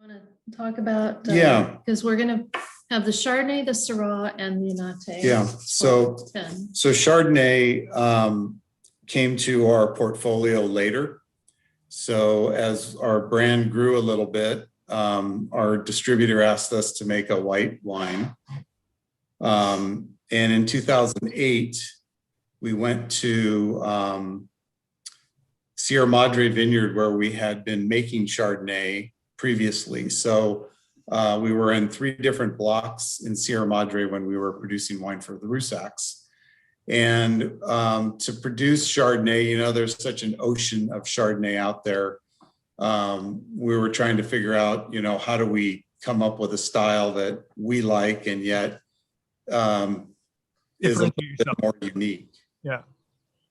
Want to talk about? Yeah. Because we're going to have the Chardonnay, the Syrah, and the Anaté. Yeah. So Chardonnay came to our portfolio later. So as our brand grew a little bit, our distributor asked us to make a white wine. And in 2008, we went to Sierra Madre Vineyard, where we had been making Chardonnay previously. So we were in 3 different blocks in Sierra Madre when we were producing wine for the Rusacks. And to produce Chardonnay, you know, there's such an ocean of Chardonnay out there. We were trying to figure out, you know, how do we come up with a style that we like and yet is a little bit more unique. Yeah.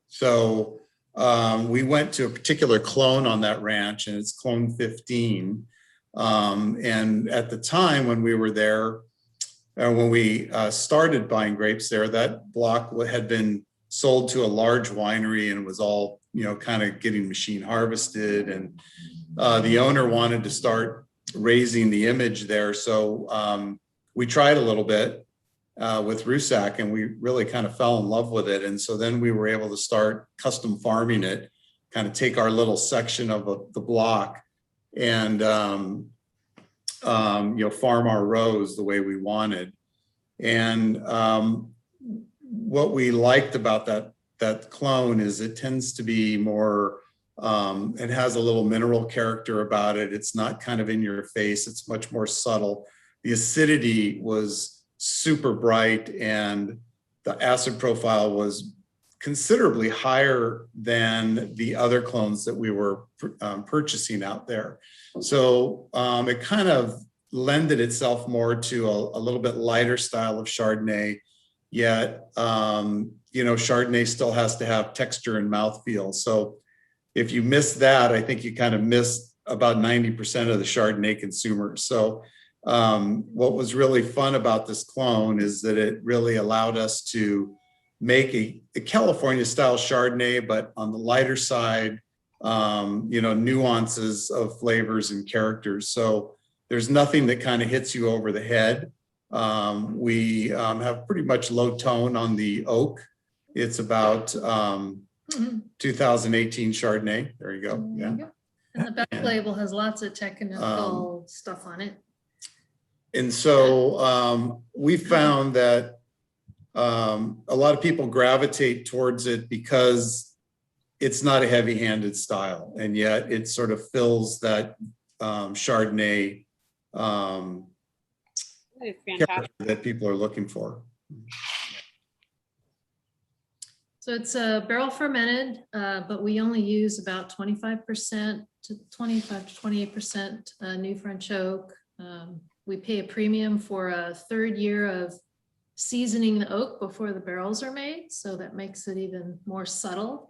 So we went to a particular clone on that ranch, and it's clone 15. And at the time when we were there, when we started buying grapes there, that block had been sold to a large winery and was all, you know, kind of getting machine harvested. And the owner wanted to start raising the image there. So we tried a little bit with Rusack, and we really kind of fell in love with it. And so then we were able to start custom farming it, kind of take our little section of the block and you know, farm our rows the way we wanted. And what we liked about that clone is it tends to be more, it has a little mineral character about it. It's not kind of in your face. It's much more subtle. The acidity was super bright, and the acid profile was considerably higher than the other clones that we were purchasing out there. So it kind of lended itself more to a little bit lighter style of Chardonnay, yet, you know, Chardonnay still has to have texture and mouthfeel. So if you miss that, I think you kind of miss about 90% of the Chardonnay consumers. So what was really fun about this clone is that it really allowed us to make a California style Chardonnay, but on the lighter side, you know, nuances of flavors and characters. So there's nothing that kind of hits you over the head. We have pretty much low tone on the oak. It's about 2018 Chardonnay. There you go. Yeah. And the back label has lots of technical stuff on it. And so we found that a lot of people gravitate towards it because it's not a heavy-handed style, and yet it sort of fills that Chardonnay character that people are looking for. So it's barrel fermented, but we only use about 25% to 25 to 28% new French oak. We pay a premium for a 3rd year of seasoning the oak before the barrels are made, so that makes it even more subtle.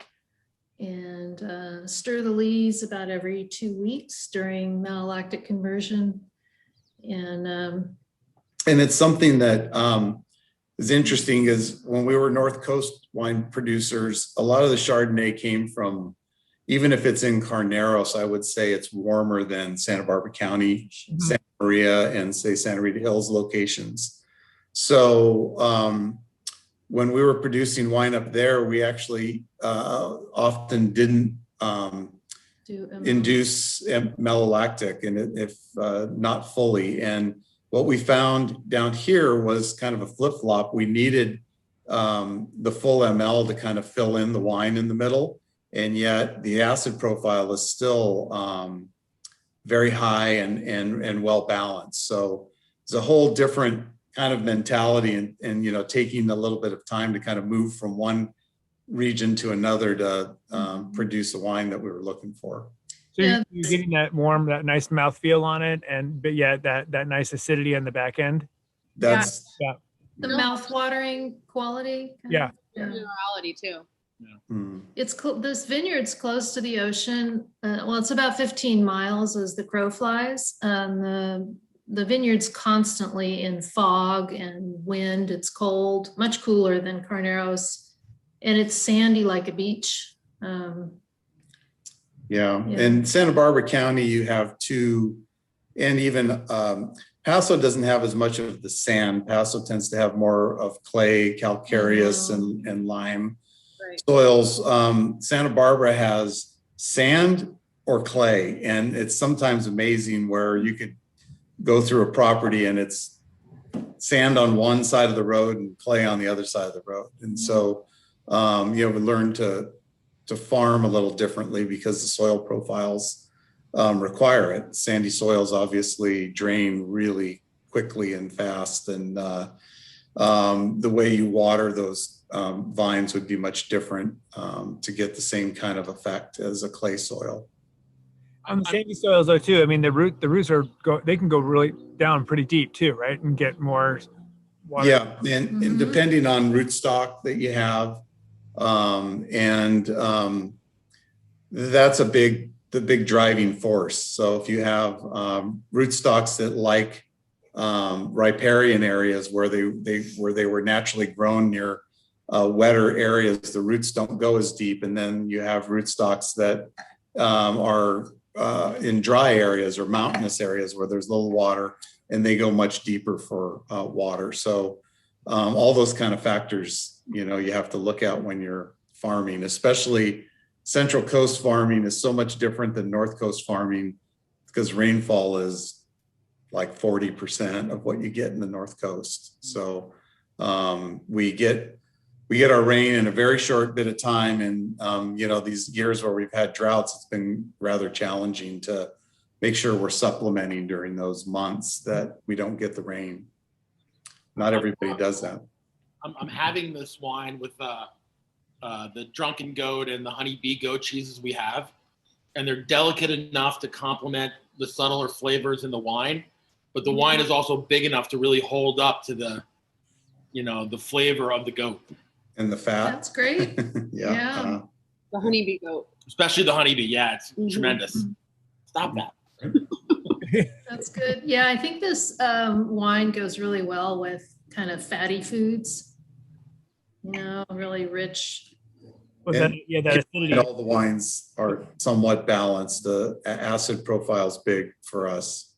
And stir the lees about every 2 weeks during malolactic conversion. And it's something that is interesting is when we were North Coast wine producers, a lot of the Chardonnay came from, even if it's in Carneros, I would say it's warmer than Santa Barbara County, Santa Maria, and say Santa Rita Hills locations. So when we were producing wine up there, we actually often didn't induce malolactic, and if not fully. And what we found down here was kind of a flip-flop. We needed the full ml to kind of fill in the wine in the middle, and yet the acid profile is still very high and well balanced. So it's a whole different kind of mentality, and you know, taking a little bit of time to kind of move from one region to another to produce the wine that we were looking for. So you're getting that warm, that nice mouthfeel on it, but yeah, that nice acidity on the back end. That's the mouth-watering quality. Yeah. Minerality too. Mm. It's this vineyard's close to the ocean. Well, it's about 15 miles as the crow flies. The vineyard's constantly in fog and wind. It's cold, much cooler than Carneros, and it's sandy like a beach. Yeah. In Santa Barbara County, you have 2 and even Paso doesn't have as much of the sand. Paso tends to have more of clay, calcareous, and lime Right. soils. Santa Barbara has sand or clay, and it's sometimes amazing where you could go through a property and it's sand on one side of the road and clay on the other side of the road. And so, we learn to farm a little differently because the soil profiles require it. Sandy soils obviously drain really quickly and fast, and the way you water those vines would be much different to get the same kind of effect as a clay soil. On the sandy soils though too, I mean the roots they can go really down pretty deep too, right? And get more water. Yeah, and depending on rootstock that you have, that's the big driving force. So if you have rootstocks that like riparian areas where they were naturally grown near wetter areas, the roots don't go as deep, and then you have rootstocks that are in dry areas or mountainous areas where there's little water, and they go much deeper for water. So all those kind of factors, you have to look at when you're farming. Especially Central Coast farming is so much different than North Coast farming because rainfall is like 40% of what you get in the North Coast. So we get our rain in a very short bit of time, and these years where we've had droughts, it's been rather challenging to make sure we're supplementing during those months that we don't get the rain. Not everybody does that. I'm having this wine with the Drunken Goat and the Honey Bee goat cheeses we have, and they're delicate enough to complement the subtler flavors in the wine, but the wine is also big enough to really hold up to the flavor of the goat. And the fat. That's great. Yeah. The honeybee goat. Especially the honeybee. Yeah, it's tremendous. Stop that. That's good. Yeah, I think this wine goes really well with kind of fatty foods. Really rich. Well, that acidity. All the wines are somewhat balanced. The acid profile is big for us.